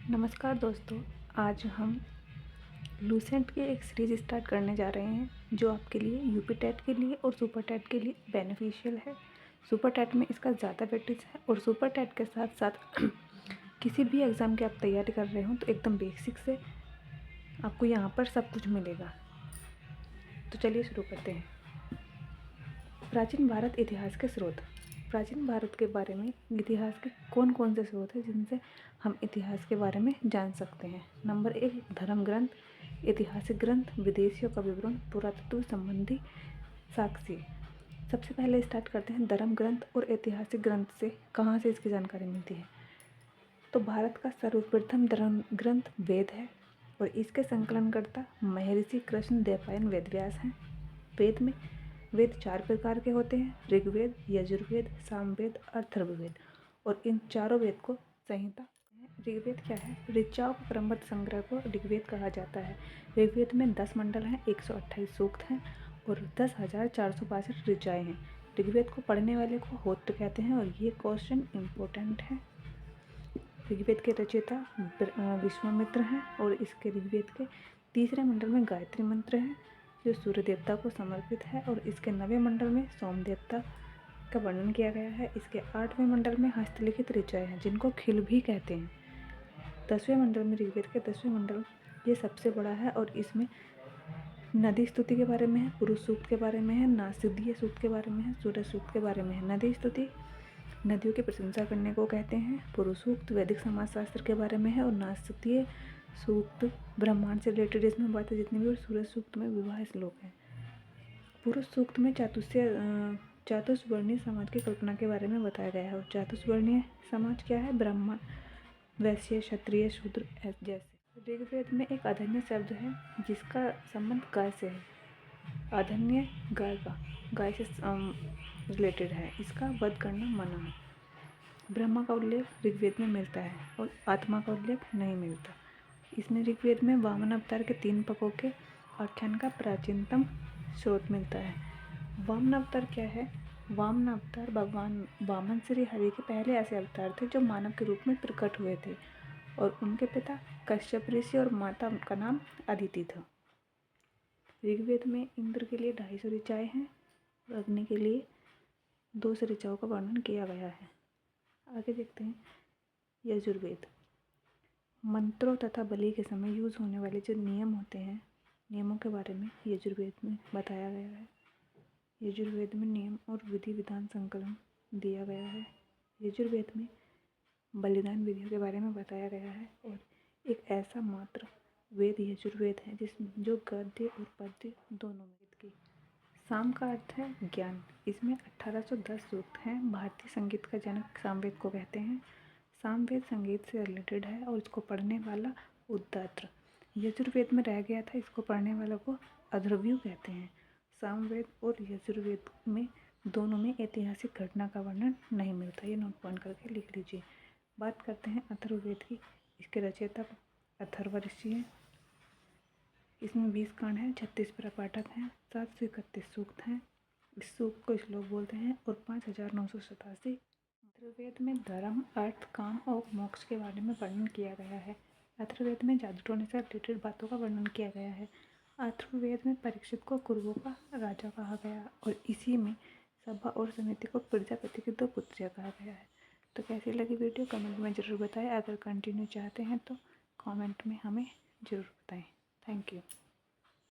नमस्कार दोस्तों। आज हम लूसेंट की एक सीरीज़ स्टार्ट करने जा रहे हैं जो आपके लिए यूपी टेट के लिए और सुपर टेट के लिए बेनिफिशियल है। सुपर टेट में इसका ज़्यादा वेटेज है और सुपर टेट के साथ साथ किसी भी एग्ज़ाम की आप तैयारी कर रहे हो तो एकदम बेसिक से आपको यहाँ पर सब कुछ मिलेगा। तो चलिए शुरू करते हैं। प्राचीन भारत इतिहास के स्रोत। प्राचीन भारत के बारे में इतिहास के कौन कौन से स्रोत हैं जिनसे हम इतिहास के बारे में जान सकते हैं। नंबर 1, धर्म ग्रंथ, ऐतिहासिक ग्रंथ, विदेशियों का विवरण, पुरातत्व संबंधी साक्ष्य। सबसे पहले स्टार्ट करते हैं धर्म ग्रंथ और ऐतिहासिक ग्रंथ से। कहाँ से इसकी जानकारी मिलती है? तो भारत का सर्वप्रथम धर्म ग्रंथ वेद है और इसके संकलनकर्ता महर्षि कृष्ण द्वैपायन वेदव्यास हैं। वेद 4 प्रकार के होते हैं: ऋग्वेद, यजुर्वेद, सामवेद, अथर्ववेद। और इन चारों वेद को संहिता। ऋग्वेद क्या है? ऋचाओं के क्रमबद्ध संग्रह को ऋग्वेद कहा जाता है। ऋग्वेद में 10 मंडल हैं, 128 सूक्त हैं और 10,462 ऋचाएँ हैं। ऋग्वेद को पढ़ने वाले को होत्र कहते हैं और ये क्वेश्चन इम्पोर्टेंट है। ऋग्वेद के रचयिता विश्वामित्र हैं और इसके ऋग्वेद के तीसरे मंडल में गायत्री मंत्र है जो सूर्य देवता को समर्पित है और इसके 9वें मंडल में सोम देवता का वर्णन किया गया है। इसके 8वें मंडल में हस्तलिखित ऋचाएँ हैं जिनको खिल भी कहते हैं। 10वें मंडल में ऋग्वेद के 10वें मंडल ये सबसे बड़ा है और इसमें नदी स्तुति के बारे में है, पुरुष सूक्त के बारे में है, नासिदीय सूक्त के बारे में है, सूर्य सूक्त के बारे में है। नदी स्तुति नदियों की प्रशंसा करने को कहते हैं। पुरुष सूक्त वैदिक समाजशास्त्र के बारे में है और नासिदीय सूक्त ब्रह्मांड से रिलेटेड इसमें बातें जितनी भी। और सूर्य सूक्त में विवाह श्लोक है। पुरुष सूक्त में चातुर्वर्णीय समाज की कल्पना के बारे में बताया गया है। और चातुर्वर्णीय समाज क्या है? ब्राह्मण, वैश्य, क्षत्रिय, शूद्र जैसे। ऋग्वेद में एक अधन्य शब्द है जिसका संबंध गाय से है। अधन्य गाय से रिलेटेड है। इसका वध करना मना है। ब्रह्मा का उल्लेख ऋग्वेद में मिलता है और आत्मा का उल्लेख नहीं मिलता। इसमें ऋग्वेद में वामन अवतार के 3 पकों के आख्यान का प्राचीनतम स्रोत मिलता है। वामन अवतार क्या है? वामन अवतार भगवान वामन श्री हरि के पहले ऐसे अवतार थे जो मानव के रूप में प्रकट हुए थे और उनके पिता कश्यप ऋषि और माता का नाम अदिति था। ऋग्वेद में इंद्र के लिए 250 ऋचाएँ हैं और अग्नि के लिए 200 ऋचाओं का वर्णन किया गया है। आगे देखते हैं यजुर्वेद। मंत्रों तथा बलि के समय यूज़ होने वाले जो नियम होते हैं, नियमों के बारे में यजुर्वेद में बताया गया है। यजुर्वेद में नियम और विधि विधान संकलन दिया गया है। यजुर्वेद में बलिदान विधियों के बारे में बताया गया है और एक ऐसा मात्र वेद यजुर्वेद है जिसमें जो गद्य और पद्य दोनों में की। साम का अर्थ है ज्ञान। इसमें 1810 सूक्त हैं। भारतीय संगीत का जनक सामवेद को कहते हैं। सामवेद संगीत से रिलेटेड है और इसको पढ़ने वाला उद्दात्र। यजुर्वेद में रह गया था, इसको पढ़ने वाला को अध्वर्यु कहते हैं। सामवेद और यजुर्वेद में दोनों में ऐतिहासिक घटना का वर्णन नहीं मिलता। ये नोट पॉइंट करके लिख लीजिए। बात करते हैं अथर्ववेद की। इसके रचयिता अथर्व ऋषि हैं। इसमें 20 कांड हैं, 36 प्रपाठक हैं, 731 सूक्त हैं। इस सूक्त को श्लोक बोलते हैं और 5987। अथर्ववेद में धर्म, अर्थ, काम और मोक्ष के बारे में वर्णन किया गया है। अथर्ववेद में जादू टोने से रिलेटेड बातों का वर्णन किया गया है। अथर्ववेद में परीक्षित को कुरुओं का राजा कहा गया और इसी में सभा और समिति को प्रजापति की 2 पुत्रियां कहा गया है। तो कैसी लगी वीडियो कमेंट में ज़रूर बताएं। अगर कंटिन्यू चाहते हैं तो कमेंट में हमें ज़रूर